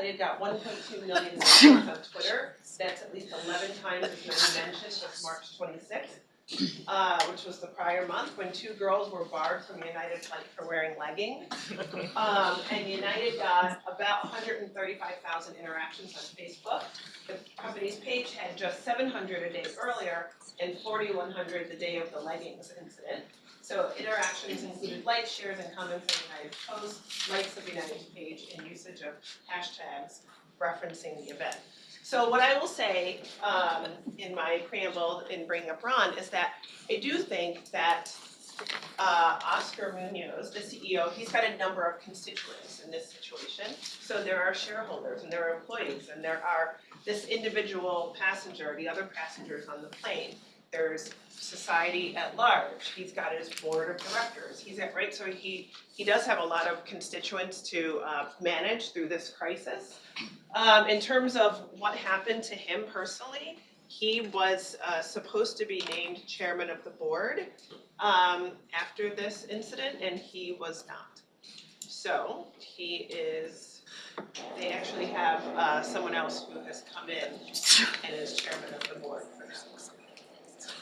United got 1.2 million followers on Twitter. That's at least 11 times as many mentions as March 26th, which was the prior month when 2 girls were barred from United flight for wearing leggings. And United got about 135,000 interactions on Facebook. The company's page had just 700 a day earlier and 4,100 the day of the leggings incident. So interactions included likes, shares, and comments on United's posts, likes of United's page, and usage of hashtags referencing the event. So what I will say in my preamble in bringing up Ron is that I do think that Oscar Munoz, the CEO, he's got a number of constituents in this situation. So there are shareholders, and there are employees, and there are this individual passenger, the other passengers on the plane. There's society at large. He's got his board of directors. He's at, right, so he does have a lot of constituents to manage through this crisis. In terms of what happened to him personally, he was supposed to be named chairman of the board after this incident, and he was not. So he is, they actually have someone else who has come in and is chairman of the board for now.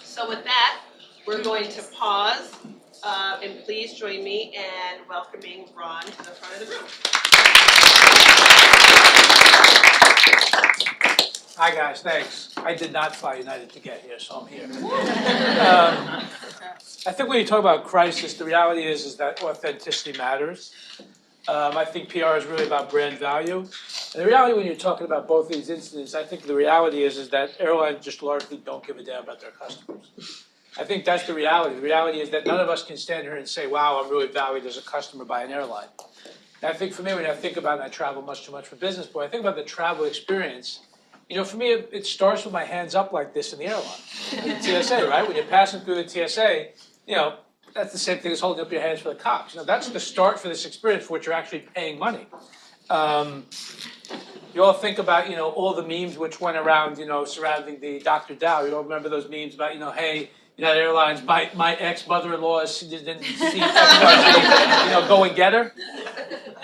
So with that, we're going to pause, and please join me in welcoming Ron to the front of the room. Hi guys, thanks. I did not fly United to get here, so I'm here. I think when you talk about crisis, the reality is that authenticity matters. I think PR is really about brand value. And the reality when you're talking about both these incidents, I think the reality is that airlines just largely don't give a damn about their customers. I think that's the reality. The reality is that none of us can stand here and say, wow, I'm really valued as a customer by an airline. And I think for me, when I think about it, and I travel much too much for business, but when I think about the travel experience, you know, for me, it starts with my hands up like this in the airline, in TSA, right? When you're passing through the TSA, you know, that's the same thing as holding up your hands for the cops. You know, that's the start for this experience for which you're actually paying money. You all think about, you know, all the memes which went around, you know, surrounding the Dr. Dow. You all remember those memes about, you know, hey, United Airlines, my ex-mother-in-law didn't see, you know, go and get her.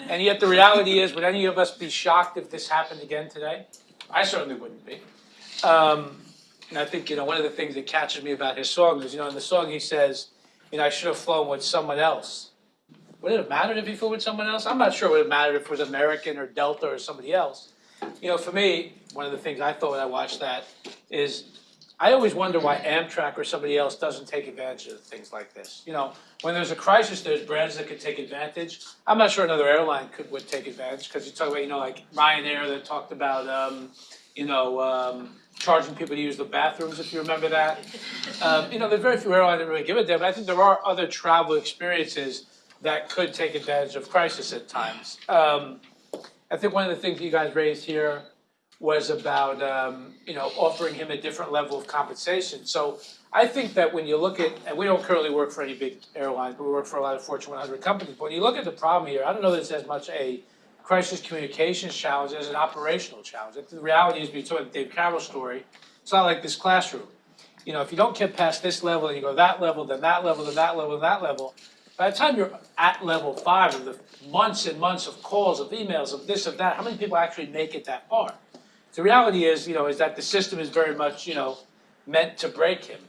And yet the reality is, would any of us be shocked if this happened again today? I certainly wouldn't be. And I think, you know, one of the things that catches me about his song is, you know, in the song he says, you know, I should have flown with someone else. Would it have mattered if he flew with someone else? I'm not sure it would have mattered if it was American or Delta or somebody else. You know, for me, one of the things I thought when I watched that is I always wonder why Amtrak or somebody else doesn't take advantage of things like this. You know, when there's a crisis, there's brands that could take advantage. I'm not sure another airline would take advantage because you talk about, you know, like Ryanair that talked about, charging people to use the bathrooms, if you remember that. You know, there's very few airlines that really give it there, but I think there are other travel experiences that could take advantage of crisis at times. I think one of the things you guys raised here was about, you know, offering him a different level of compensation. So I think that when you look at, and we don't currently work for any big airlines, but we work for a lot of Fortune 100 companies. But when you look at the problem here, I don't know that it's as much a crisis communications challenge as an operational challenge. The reality is, we saw the Dave Carroll story, it's not like this classroom. You know, if you don't get past this level, and you go that level, then that level, then that level, then that level, by the time you're at level 5 of the months and months of calls, of emails, of this, of that, how many people actually make it that far? The reality is, you know, is that the system is very much, you know, meant to break him.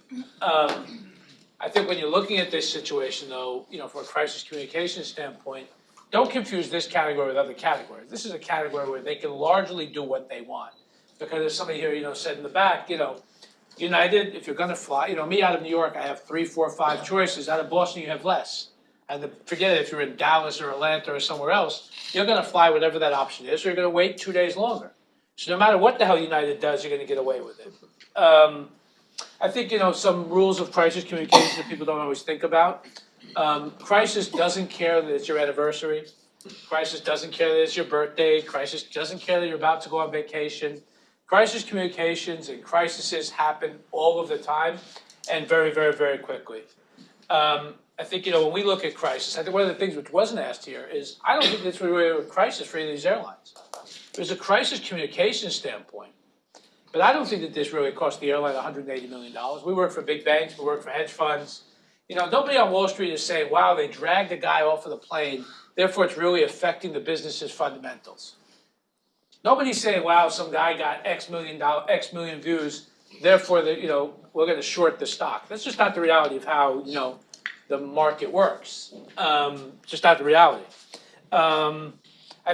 I think when you're looking at this situation, though, you know, from a crisis communication standpoint, don't confuse this category with other categories. This is a category where they can largely do what they want. Because as somebody here, you know, said in the back, you know, United, if you're going to fly, you know, me out of New York, I have 3, 4, 5 choices. Out of Boston, you have less. And forget it, if you're in Dallas or Atlanta or somewhere else, you're going to fly whatever that option is, or you're going to wait 2 days longer. So no matter what the hell United does, you're going to get away with it. I think, you know, some rules of crisis communication that people don't always think about. Crisis doesn't care that it's your anniversary. Crisis doesn't care that it's your birthday. Crisis doesn't care that you're about to go on vacation. Crisis communications and crises happen all of the time and very, very, very quickly. I think, you know, when we look at crisis, I think one of the things which wasn't asked here is I don't think it's really a crisis for any of these airlines. There's a crisis communication standpoint, but I don't think that this really cost the airline $180 million. We work for big banks, we work for hedge funds. You know, nobody on Wall Street is saying, wow, they dragged a guy off of the plane, therefore it's really affecting the business's fundamentals. Nobody's saying, wow, some guy got X million views, therefore we're gonna short the stock. That's just not the reality of how, the market works. Just not the reality. I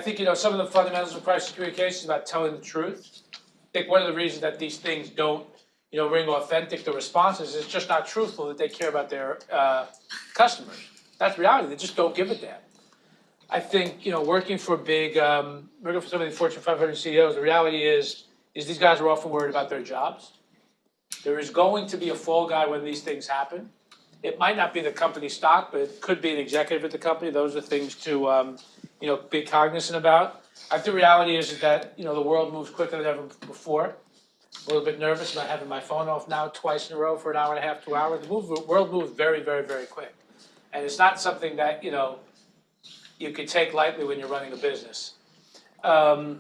think, some of the fundamentals of crisis communication is about telling the truth. I think one of the reasons that these things don't, ring authentic, the responses, is just not truthful that they care about their customers. That's reality. They just don't give a damn. I think, working for some of the Fortune 500 CEOs, the reality is these guys are often worried about their jobs. There is going to be a fall guy when these things happen. It might not be the company stock, but it could be an executive at the company. Those are things to, be cognizant about. I think the reality is that, the world moves quicker than ever before. A little bit nervous about having my phone off now twice in a row for an hour and a half, 2 hours. The world moves very, very, very quick. And it's not something that, you could take lightly when you're running a business. I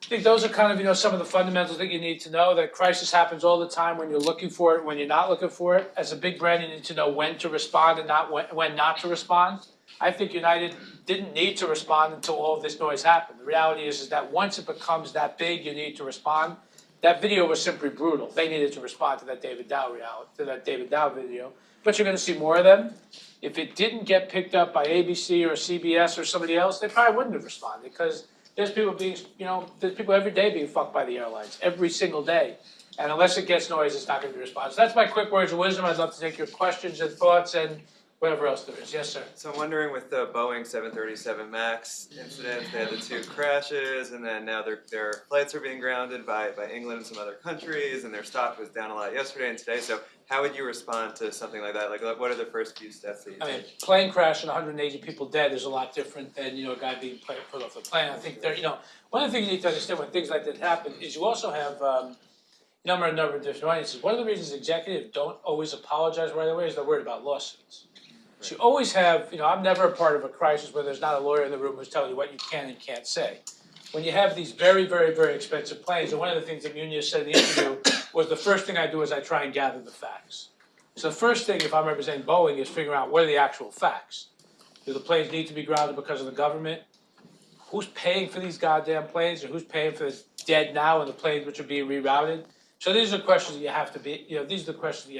think those are kind of, some of the fundamentals that you need to know, that crisis happens all the time when you're looking for it, when you're not looking for it. As a big brand, you need to know when to respond and when not to respond. I think United didn't need to respond until all of this noise happened. The reality is that once it becomes that big, you need to respond. That video was simply brutal. They needed to respond to that David Dow video. But you're going to see more of them. If it didn't get picked up by ABC or CBS or somebody else, they probably wouldn't have responded, because there's people there's people every day being fucked by the airlines, every single day. And unless it gets noise, it's not going to be responsive. So that's my quick words of wisdom. I'd love to take your questions and thoughts and whatever else there is. Yes, sir. So I'm wondering, with the Boeing 737 MAX incident, they had the 2 crashes, and then now their flights are being grounded by England and some other countries, and their stock was down a lot yesterday and today. So how would you respond to something like that? Like, what are the first few steps that you take? Plane crash and 180 people dead is a lot different than, a guy being put off the plane. I think one of the things you need to understand when things like that happen is you also have a number of different audiences. One of the reasons executives don't always apologize right away is they're worried about lawsuits. So you always have, I'm never a part of a crisis where there's not a lawyer in the room who's telling you what you can and can't say. When you have these very, very, very expensive planes, and one of the things that Munoz said in the interview was, the first thing I do is I try and gather the facts. So the first thing, if I'm representing Boeing, is figure out what are the actual facts. Do the planes need to be grounded because of the government? Who's paying for these goddamn planes, or who's paying for the dead now and the planes which are being rerouted? So these are questions that you have to these are the questions that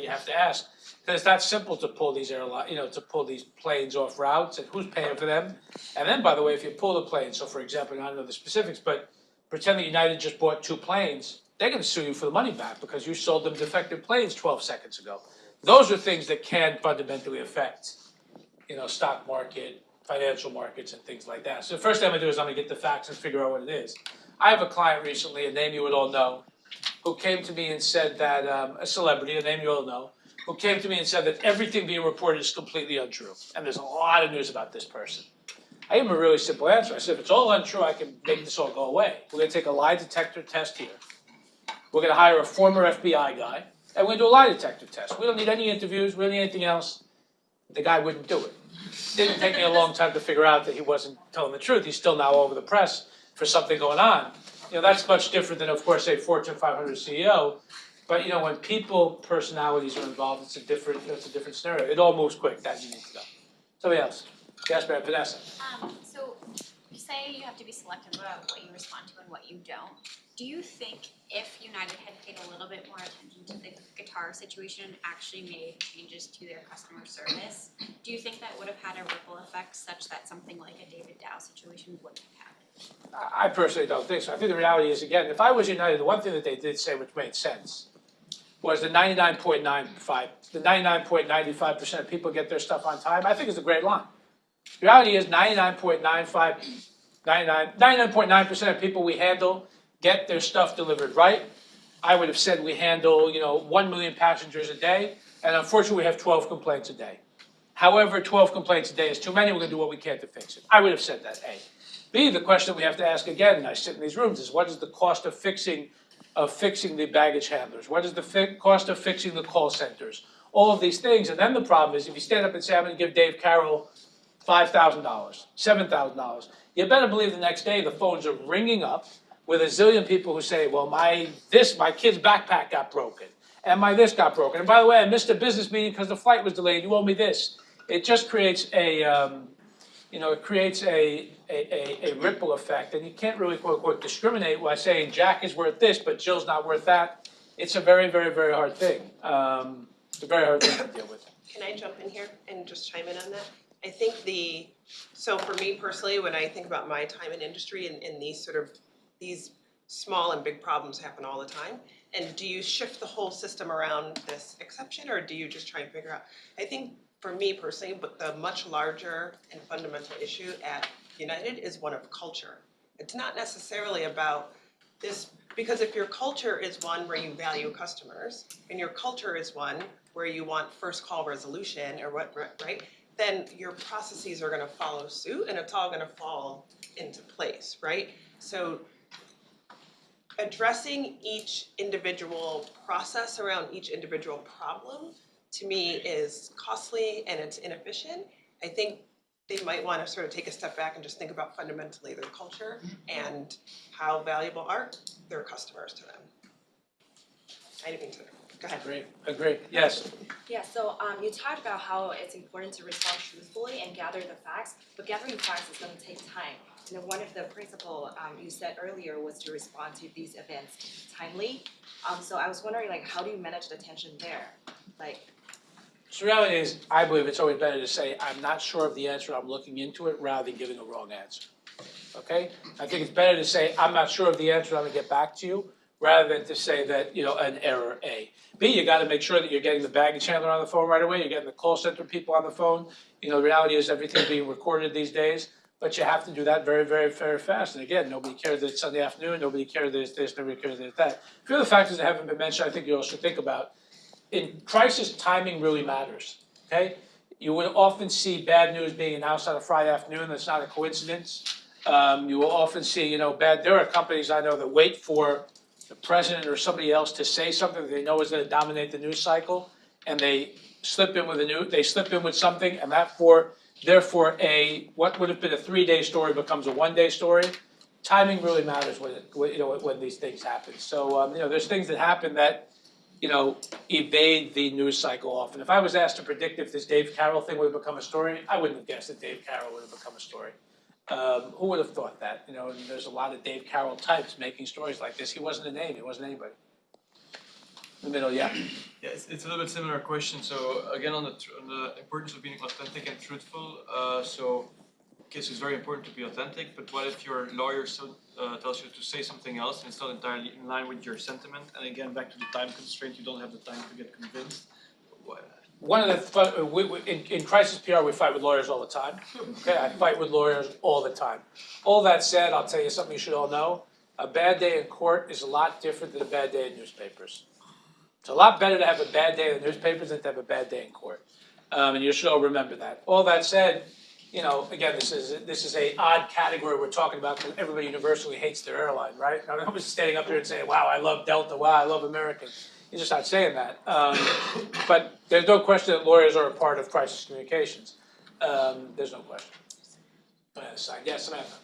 you have to ask. Because it's not simple to pull these to pull these planes off routes, and who's paying for them. And then, by the way, if you pull the plane, so for example, I don't know the specifics, but pretend that United just bought 2 planes, they're going to sue you for the money back because you sold them defective planes 12 seconds ago. Those are things that can fundamentally affect, stock market, financial markets, and things like that. So the first thing I'm going to do is I'm going to get the facts and figure out what it is. I have a client recently, a name you would all know, who came to me and said that, a celebrity, a name you all know, who came to me and said that everything being reported is completely untrue. And there's a lot of news about this person. I gave him a really simple answer. I said, if it's all untrue, I can make this all go away. We're going to take a lie detector test here. We're going to hire a former FBI guy, and we're going to do a lie detector test. We don't need any interviews. We don't need anything else. The guy wouldn't do it. It didn't take me a long time to figure out that he wasn't telling the truth. He's still now over the press for something going on. That's much different than, of course, a Fortune 500 CEO. But when people, personalities are involved, it's a different scenario. It all moves quick. That you need to go. Somebody else. Yes, ma'am, Vanessa. So you say you have to be selective about what you respond to and what you don't. Do you think if United had paid a little bit more attention to the guitar situation and actually made changes to their customer service, do you think that would have had a ripple effect such that something like a David Dow situation wouldn't have happened? I personally don't think so. I think the reality is, again, if I was United, the one thing that they did say which made sense was the 99.95% of people get their stuff on time. I think is a great line. The reality is 99.9% of people we handle get their stuff delivered right. I would have said we handle, 1 million passengers a day, and unfortunately we have 12 complaints a day. However, 12 complaints a day is too many. We're going to do what we can to fix it. I would have said that, A. B, the question we have to ask again, and I sit in these rooms, is what is the cost of fixing the baggage handlers? What is the cost of fixing the call centers? All of these things. And then the problem is, if you stand up and say, I'm going to give Dave Carroll $5,000, $7,000, you better believe the next day the phones are ringing up with a zillion people who say, well, my kid's backpack got broken, and my this got broken. And by the way, I missed a business meeting because the flight was delayed. You owe me this. It just creates a a ripple effect, and you can't really quote unquote discriminate by saying Jack is worth this, but Jill's not worth that. It's a very, very, very hard thing. It's a very hard thing to deal with. Can I jump in here and just chime in on that? I think so for me personally, when I think about my time in industry and these small and big problems happen all the time, and do you shift the whole system around this exception, or do you just try and figure out? I think for me personally, but the much larger and fundamental issue at United is one of culture. It's not necessarily about this, because if your culture is one where you value customers, and your culture is one where you want first call resolution or what, right? Then your processes are gonna follow suit and it's all gonna fall into place, right? So addressing each individual process around each individual problem, to me, is costly and it's inefficient. I think they might wanna sort of take a step back and just think about fundamentally their culture and how valuable are their customers to them. I didn't mean to, go ahead. Agree, yes. Yeah, so you talked about how it's important to respond truthfully and gather the facts, but gathering facts is gonna take time. And one of the principles you said earlier was to respond to these events timely. So I was wondering, like, how do you manage the tension there? Like, So the reality is, I believe it's always better to say, I'm not sure of the answer, I'm looking into it, rather than giving a wrong answer. Okay? I think it's better to say, I'm not sure of the answer, I'm gonna get back to you, rather than to say that, an error A. B, you gotta make sure that you're getting the baggage handler on the phone right away, you're getting the call center people on the phone. The reality is everything's being recorded these days, but you have to do that very, very, very fast. And again, nobody cares that it's Sunday afternoon, nobody cares that it's this, nobody cares that it's that. A few other factors that haven't been mentioned, I think you all should think about. In crisis, timing really matters, okay? You will often see bad news being announced on a Friday afternoon, that's not a coincidence. You will often see, there are companies I know that wait for the president or somebody else to say something that they know is gonna dominate the news cycle, and they slip in with something, and therefore what would have been a 3-day story becomes a 1-day story. Timing really matters when these things happen. So, there's things that happen that, evade the news cycle often. If I was asked to predict if this Dave Carroll thing would have become a story, I wouldn't have guessed that Dave Carroll would have become a story. Who would have thought that? And there's a lot of Dave Carroll types making stories like this. He wasn't a name, he wasn't anybody. In the middle, yeah. Yeah, it's a little bit similar question. So again, on the importance of being authentic and truthful. Okay, so it's very important to be authentic, but what if your lawyer tells you to say something else and it's not entirely in line with your sentiment? And again, back to the time constraint, you don't have the time to get convinced. One of the in crisis PR, we fight with lawyers all the time. Okay, I fight with lawyers all the time. All that said, I'll tell you something you should all know. A bad day in court is a lot different than a bad day in newspapers. It's a lot better to have a bad day in the newspapers than to have a bad day in court. And you should all remember that. All that said, again, this is a odd category we're talking about because everybody universally hates their airline, right? Nobody's standing up there and saying, wow, I love Delta, wow, I love American. You're just not saying that. But there's no question that lawyers are a part of crisis communications. There's no question. Yes, Samantha.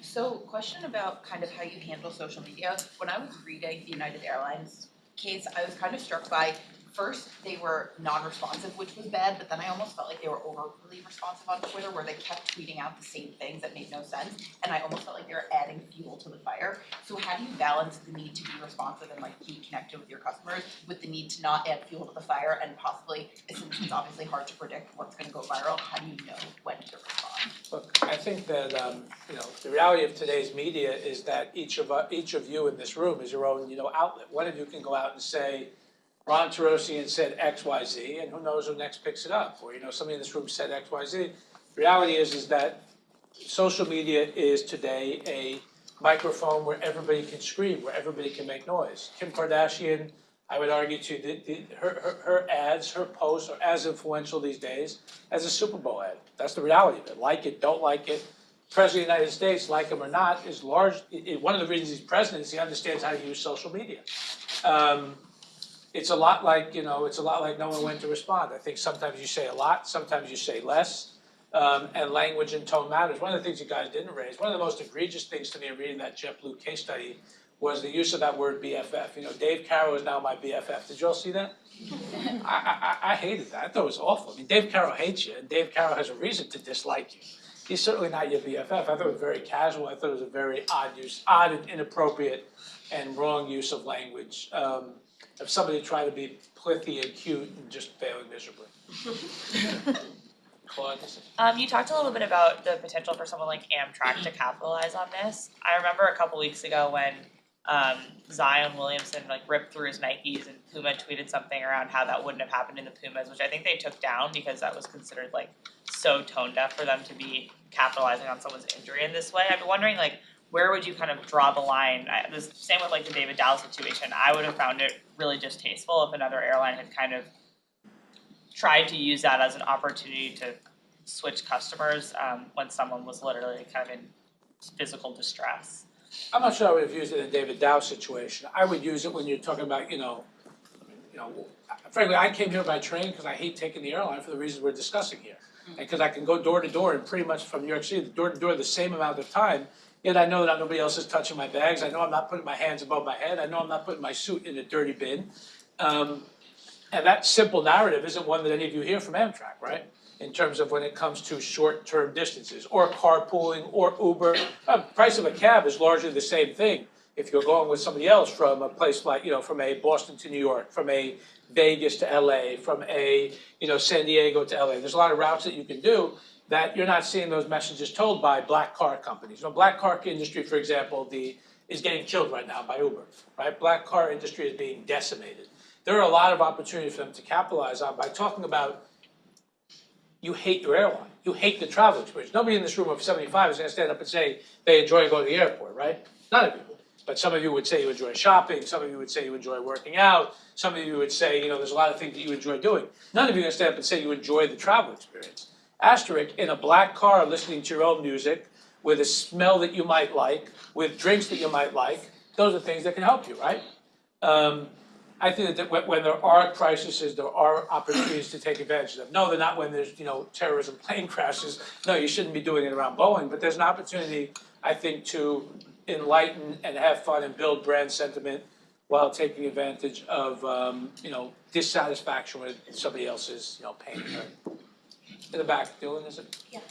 So, question about kind of how you handle social media. When I was reading the United Airlines case, I was kind of struck by, first, they were non-responsive, which was bad, but then I almost felt like they were overly responsive on Twitter, where they kept tweeting out the same things that made no sense, and I almost felt like they were adding fuel to the fire. So how do you balance the need to be responsive and be connected with your customers with the need to not add fuel to the fire, and possibly, since it's obviously hard to predict what's going to go viral, how do you know when to respond? Look, I think that the reality of today's media is that each of you in this room is your own outlet. One of you can go out and say, Ronn Torossian said X, Y, Z, and who knows who next picks it up? Or somebody in this room said X, Y, Z. The reality is that social media is today a microphone where everybody can scream, where everybody can make noise. Kim Kardashian, I would argue her ads, her posts are as influential these days as a Super Bowl ad. That's the reality of it. Like it, don't like it. President of the United States, like him or not, is large. One of the reasons he's president is he understands how to use social media. It's a lot like knowing when to respond. I think sometimes you say a lot, sometimes you say less, and language and tone matters. One of the things you guys didn't raise, one of the most egregious things to me in reading that JetBlue case study was the use of that word BFF. Dave Carroll is now my BFF. Did you all see that? I hated that. I thought it was awful. Dave Carroll hates you, and Dave Carroll has a reason to dislike you. he's certainly not your BFF. I thought it was very casual. I thought it was a very odd and inappropriate and wrong use of language. Of somebody trying to be plithy and cute and just failing miserably. Claude? You talked a little bit about the potential for someone like Amtrak to capitalize on this. I remember a couple weeks ago when Zion Williamson ripped through his Nikes and Puma tweeted something around how that wouldn't have happened in the Pumas, which I think they took down because that was considered so tone deaf for them to be capitalizing on someone's injury in this way. I'm wondering where would you kind of draw the line? The same with the David Dow situation. I would have found it really distasteful if another airline had kind of tried to use that as an opportunity to switch customers when someone was literally kind of in physical distress. I'm not sure I would have used it in the David Dow situation. I would use it when you're talking about, frankly, I came here by train because I hate taking the airline for the reasons we're discussing here. And because I can go door to door and pretty much from New York City, door to door the same amount of time, yet I know that nobody else is touching my bags. I know I'm not putting my hands above my head. I know I'm not putting my suit in a dirty bin. And that simple narrative isn't one that any of you hear from Amtrak, right? In terms of when it comes to short-term distances, or carpooling, or Uber. Price of a cab is largely the same thing. If you're going with somebody else from a place like, from a Boston to New York, from a Vegas to LA, from a, San Diego to LA. There's a lot of routes that you can do that you're not seeing those messages told by black car companies. Black car industry, for example, is getting killed right now by Uber, right? Black car industry is being decimated. There are a lot of opportunities for them to capitalize on by talking about you hate your airline, you hate the travel experience. Nobody in this room of 75 is going to stand up and say they enjoy going to the airport, right? None of you. But some of you would say you enjoy shopping, some of you would say you enjoy working out, some of you would say, there's a lot of things that you enjoy doing. None of you are going to stand up and say you enjoy the travel experience. Asterisk, in a black car listening to your own music, with a smell that you might like, with drinks that you might like, those are things that can help you, right? I think that when there are crises, there are opportunities to take advantage of them. No, they're not when there's, terrorism, plane crashes. No, you shouldn't be doing it around Boeing. But there's an opportunity, I think, to enlighten and have fun and build brand sentiment while taking advantage of, dissatisfaction with somebody else's, pain and hurt. In the back, Dylan, is it? Yeah.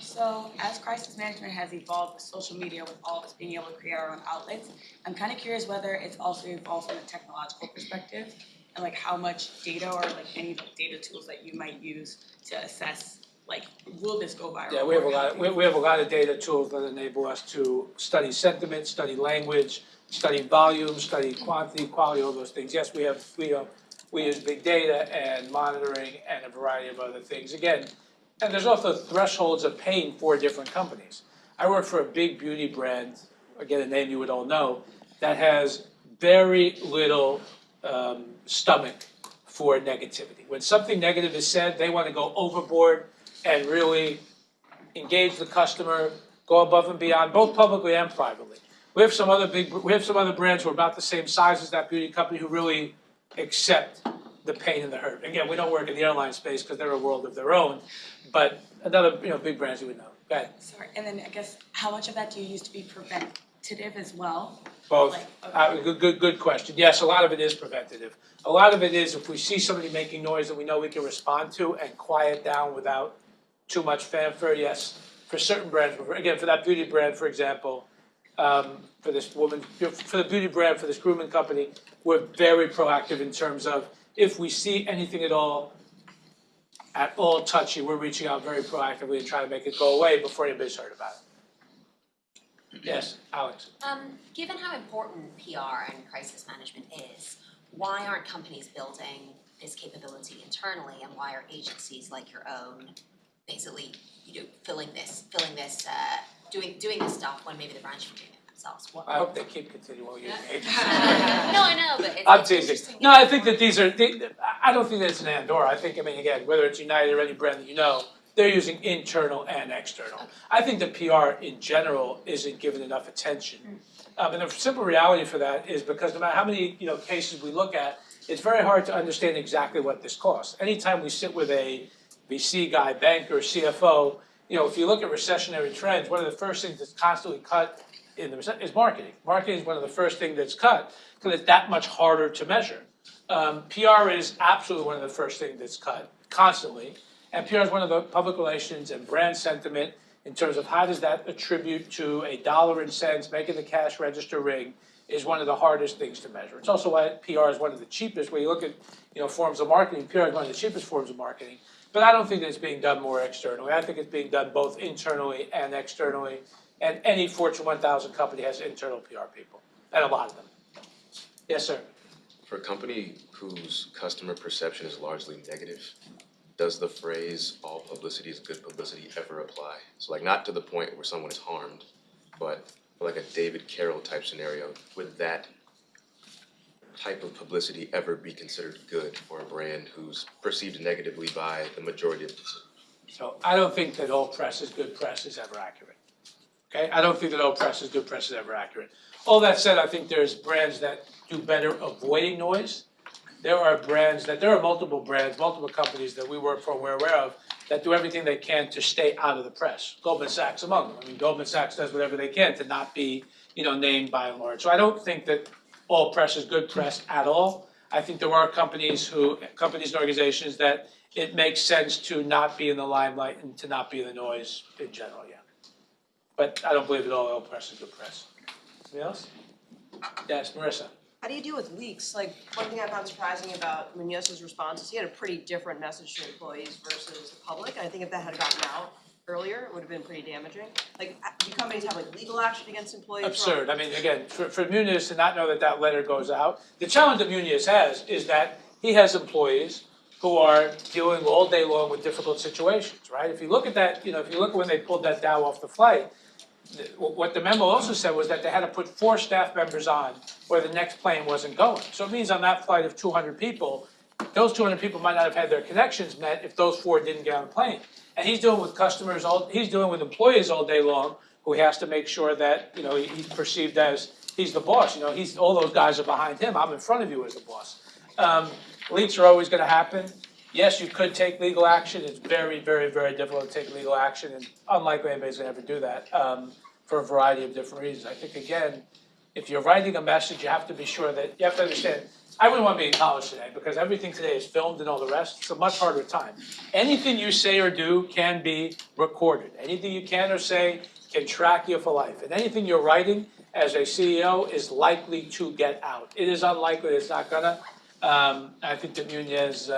So as crisis management has evolved with social media, with all of us being able to create our own outlets, I'm kind of curious whether it's also evolved from a technological perspective and how much data or any data tools that you might use to assess will this go viral? Yeah, we have a lot of data tools that enable us to study sentiment, study language, study volume, study quantity, quality, all those things. Yes, we use big data and monitoring and a variety of other things. Again, and there's also thresholds of pain for different companies. I work for a big beauty brand, again, a name you would all know, that has very little stomach for negativity. When something negative is said, they want to go overboard and really engage the customer, go above and beyond, both publicly and privately. We have some other brands who are about the same size as that beauty company who really accept the pain and the hurt. Again, we don't work in the airline space because they're a world of their own, but another big brands you would know. Go ahead. Sorry, and then I guess how much of that do you use to be preventative as well? Both. Good question. Yes, a lot of it is preventative. A lot of it is if we see somebody making noise that we know we can respond to and quiet down without too much fanfare. Yes, for certain brands. Again, for that beauty brand, for example, for this woman, for the beauty brand, for this grooming company, we're very proactive in terms of if we see anything at all touchy, we're reaching out very proactively and trying to make it go away before anybody's heard about it. Yes, Alex. Given how important PR and crisis management is, why aren't companies building this capability internally, and why are agencies like your own basically, doing this stuff when maybe the branch should be doing it themselves? I hope they keep continuing using agencies. No, I know, but I'm teasing. No, I think that I don't think that it's an and or. I think, again, whether it's United or any brand that you know, they're using internal and external. Okay. I think that PR in general isn't given enough attention. And the simple reality for that is because no matter how many cases we look at, it's very hard to understand exactly what this costs. Anytime we sit with a VC guy, banker, CFO, if you look at recessionary trends, one of the first things that's constantly cut is marketing. Marketing is one of the first things that's cut because it's that much harder to measure. PR is absolutely one of the first things that's cut constantly. And PR is one of the public relations and brand sentiment in terms of how does that attribute to a dollar and cents, making the cash register ring, is one of the hardest things to measure. It's also why PR is one of the cheapest. When you look at, forms of marketing, PR is one of the cheapest forms of marketing. But I don't think that it's being done more externally. I think it's being done both internally and externally. And any Fortune 1000 company has internal PR people, and a lot of them. Yes, sir. For a company whose customer perception is largely negative, does the phrase "all publicity is good publicity" ever apply? So, like, not to the point where someone is harmed, but for like a David Carroll type scenario, would that type of publicity ever be considered good for a brand who's perceived negatively by the majority of consumers? So I don't think that all press is good press is ever accurate. Okay, I don't think that all press is good press is ever accurate. All that said, I think there's brands that do better avoiding noise. There are multiple brands, multiple companies that we work for and we're aware of that do everything they can to stay out of the press. Goldman Sachs among them. I mean, Goldman Sachs does whatever they can to not be, named by and large. So I don't think that all press is good press at all. I think there are companies and organizations that it makes sense to not be in the limelight and to not be in the noise in general, yeah. But I don't believe that all press is good press. Anybody else? Yes, Marissa. How do you deal with leaks? Like, one thing I found surprising about Munoz's response is he had a pretty different message to employees versus the public. And I think if that had gotten out earlier, it would have been pretty damaging. Like, do companies have like legal action against employees? Absurd. I mean, again, for Munoz to not know that letter goes out, the challenge that Munoz has is that he has employees who are dealing all day long with difficult situations, right? If you look at that, if you look at when they pulled that Dow off the flight, what the memo also said was that they had to put 4 staff members on or the next plane wasn't going. So it means on that flight of 200 people, those 200 people might not have had their connections met if those 4 didn't get on the plane. And he's dealing with he's dealing with employees all day long who he has to make sure that, he's perceived as he's the boss. All those guys are behind him. I'm in front of you as the boss. Leaks are always gonna happen. Yes, you could take legal action. It's very, very, very difficult to take legal action, and unlikely anybody's gonna ever do that for a variety of different reasons. I think, again, if you're writing a message, you have to be sure that, you have to understand, I wouldn't want to be in college today because everything today is filmed and all the rest. It's a much harder time. Anything you say or do can be recorded. Anything you can or say can track you for life. And anything you're writing as a CEO is likely to get out. It is unlikely it's not gonna. I think that Munoz,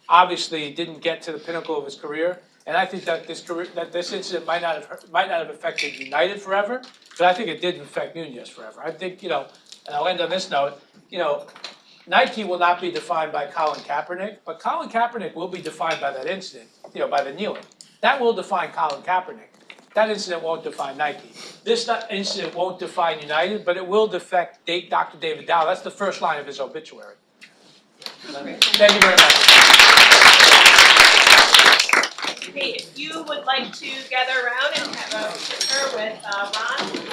obviously didn't get to the pinnacle of his career, and I think that this incident might not have affected United forever, but I think it did affect Munoz forever. I think, and I'll end on this note, Nike will not be defined by Colin Kaepernick, but Colin Kaepernick will be defined by that incident, by the kneeling. That will define Colin Kaepernick. That incident won't define Nike. This incident won't define United, but it will affect Dr. David Dow. That's the first line of his obituary. Thank you very much. Okay, if you would like to gather around and have a picture with Ron.